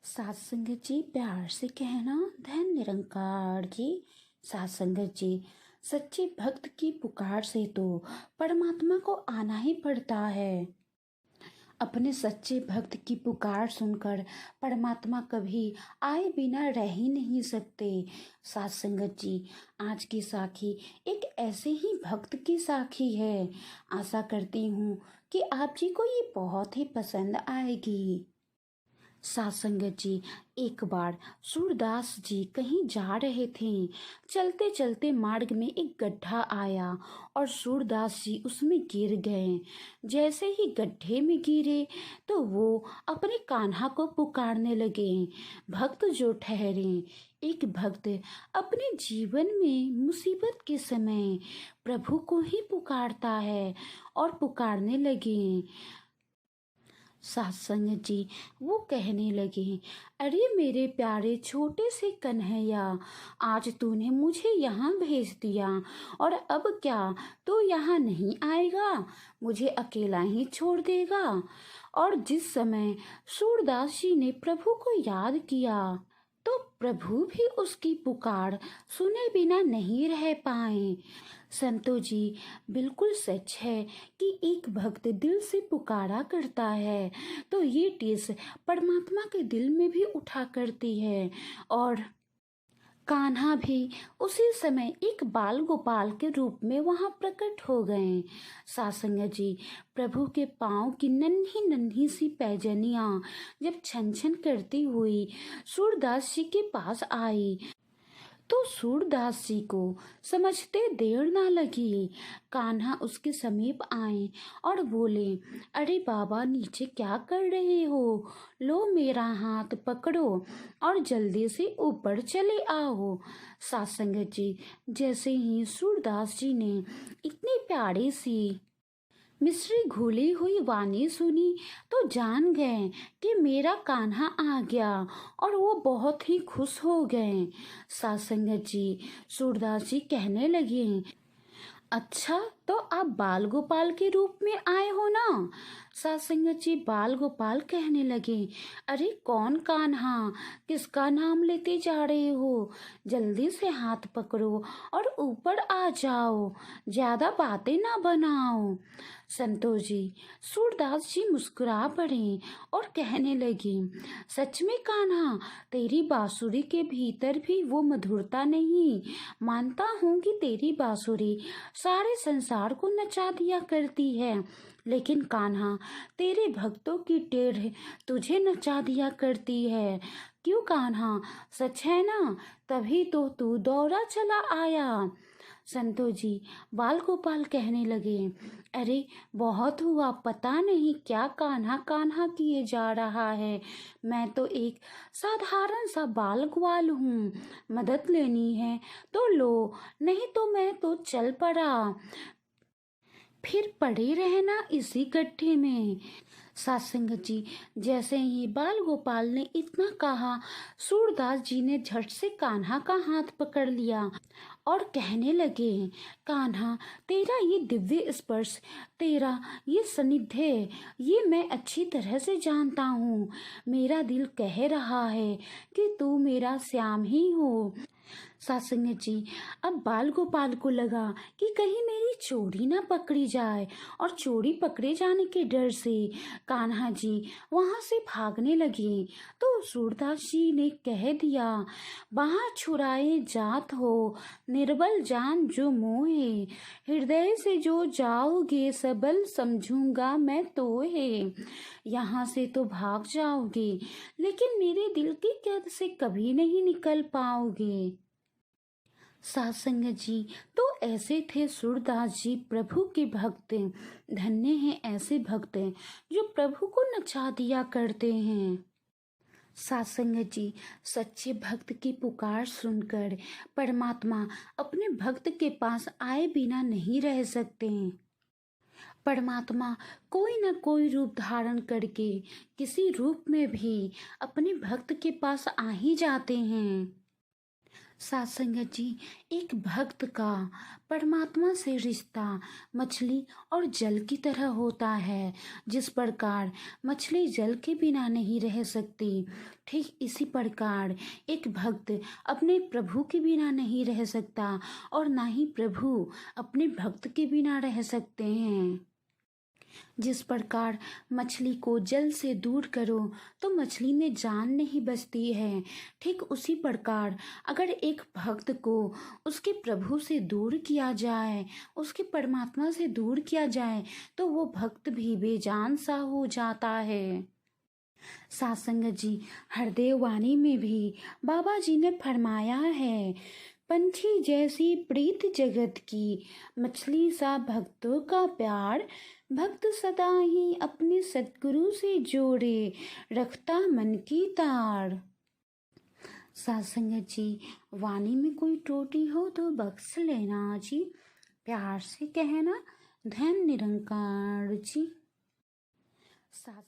सात संगत जी प्यार से कहना धन निरंकार जी। सात संगत जी, सच्चे भक्त की पुकार से तो परमात्मा को आना ही पड़ता है। अपने सच्चे भक्त की पुकार सुनकर परमात्मा कभी आए बिना रह ही नहीं सकते। सात संगत जी, आज की साखी एक ऐसे ही भक्त की साखी है। आशा करती हूँ कि आप जी को ये बहुत ही पसंद आएगी। सात संगत जी, एक बार सूरदास जी कहीं जा रहे थे। चलते चलते मार्ग में एक गड्ढा आया और सूरदास जी उसमें गिर गए। जैसे ही गड्ढे में गिरे तो वो अपने कान्हा को पुकारने लगे। भक्त जो ठहरे, एक भक्त अपने जीवन में मुसीबत के समय प्रभु को ही पुकारता है और पुकारने लगे। सत्संग जी, वो कहने लगे, अरे मेरे प्यारे छोटे से कन्हैया, आज तूने मुझे यहाँ भेज दिया और अब क्या तू यहाँ नहीं आएगा, मुझे अकेला ही छोड़ देगा। और जिस समय सूरदास जी ने प्रभु को याद किया तो प्रभु भी उसकी पुकार सुने बिना नहीं रह पाए। संतो जी, बिल्कुल सच है कि एक भक्त दिल से पुकारा करता है तो ये टीस परमात्मा के दिल में भी उठा करती है। और कान्हा भी उसी समय एक बाल गोपाल के रूप में वहां प्रकट हो गए। सासंग जी, प्रभु के पांव की नन्ही नन्ही सी पैजनियां जब छन छन करती हुई सूरदास जी के पास आई तो सूरदास जी को समझते देर ना लगी। कान्हा उसके समीप आए और बोले, अरे बाबा, नीचे क्या कर रहे हो? लो मेरा हाथ पकड़ो और जल्दी से ऊपर चले आओ। सासंगत जी, जैसे ही सूरदास जी ने इतनी प्यारी सी मिश्री घुली हुई वाणी सुनी तो जान गए कि मेरा कान्हा आ गया और वो बहुत ही खुश हो गए। सासंगत जी, सूरदास जी कहने लगे, अच्छा तो आप बाल गोपाल के रूप में आए हो ना? सासंगत जी बाल गोपाल कहने लगे, अरे कौन कान्हा, किसका नाम लेते जा रहे हो? जल्दी से हाथ पकड़ो और ऊपर आ जाओ, ज्यादा बातें ना बनाओ। संतोष जी, सूरदास जी मुस्कुरा पड़े और कहने लगे, सच में कान्हा, तेरी बांसुरी के भीतर भी वो मधुरता नहीं। मानता हूँ कि तेरी बांसुरी सारे संसार को नचा दिया करती है, लेकिन कान्हा, तेरे भक्तों की टेढ़ तुझे नचा दिया करती है। क्यों कान्हा, सच है ना? तभी तो तू दौड़ा चला आया। संतो जी, बाल गोपाल कहने लगे, अरे बहुत हुआ, पता नहीं क्या कान्हा कान्हा किए जा रहा है। मैं तो एक साधारण सा बाल ग्वाल हूँ, मदद लेनी है तो लो, नहीं तो मैं तो चल पड़ा, फिर पड़े रहना इसी गड्ढे में। सासंगत जी, जैसे ही बाल गोपाल ने इतना कहा, सूरदास जी ने झट से कान्हा का हाथ पकड़ लिया और कहने लगे, कान्हा, तेरा ये दिव्य स्पर्श, तेरा ये सानिध्य, ये मैं अच्छी तरह से जानता हूँ। मेरा दिल कह रहा है कि तू मेरा श्याम ही हो। सासंगत जी, अब बाल गोपाल को लगा कि कहीं मेरी चोरी ना पकड़ी जाए और चोरी पकड़े जाने के डर से कान्हा जी वहां से भागने लगे तो सूरदास जी ने कह दिया, वहां छुड़ाए जात हो, निर्बल जान जो मोहे, हृदय से जो जाओगे सबल समझूंगा मैं तो है। यहाँ से तो भाग जाओगे लेकिन मेरे दिल की कैद से कभी नहीं निकल पाओगे। सासंग जी, तो ऐसे थे सूरदास जी, प्रभु के भक्त। धन्य हैं ऐसे भक्त जो प्रभु को नचा दिया करते हैं। सासंग जी, सच्चे भक्त की पुकार सुनकर परमात्मा अपने भक्त के पास आए बिना नहीं रह सकते। परमात्मा कोई न कोई रूप धारण करके किसी रूप में भी अपने भक्त के पास आ ही जाते हैं। साथ संगत जी, एक भक्त का परमात्मा से रिश्ता मछली और जल की तरह होता है। जिस प्रकार मछली जल के बिना नहीं रह सकती, ठीक इसी प्रकार एक भक्त अपने प्रभु के बिना नहीं रह सकता और ना ही प्रभु अपने भक्त के बिना रह सकते हैं। जिस प्रकार मछली को जल से दूर करो तो मछली में जान नहीं बचती है, ठीक उसी प्रकार अगर एक भक्त को उसके प्रभु से दूर किया जाए, उसके परमात्मा से दूर किया जाए, तो वो भक्त भी बेजान सा हो जाता है। साथ संगत जी, हरदेव वाणी में भी बाबा जी ने फरमाया है, पंछी जैसी प्रीत जगत की, मछली सा भक्तों का प्यार, भक्त सदा ही अपने सतगुरु से जोड़े, रखता मन की तार। साथ संगत जी, वाणी में कोई त्रुटि हो तो बख्श लेना जी, प्यार से कहना, धन निरंकार जी। साथ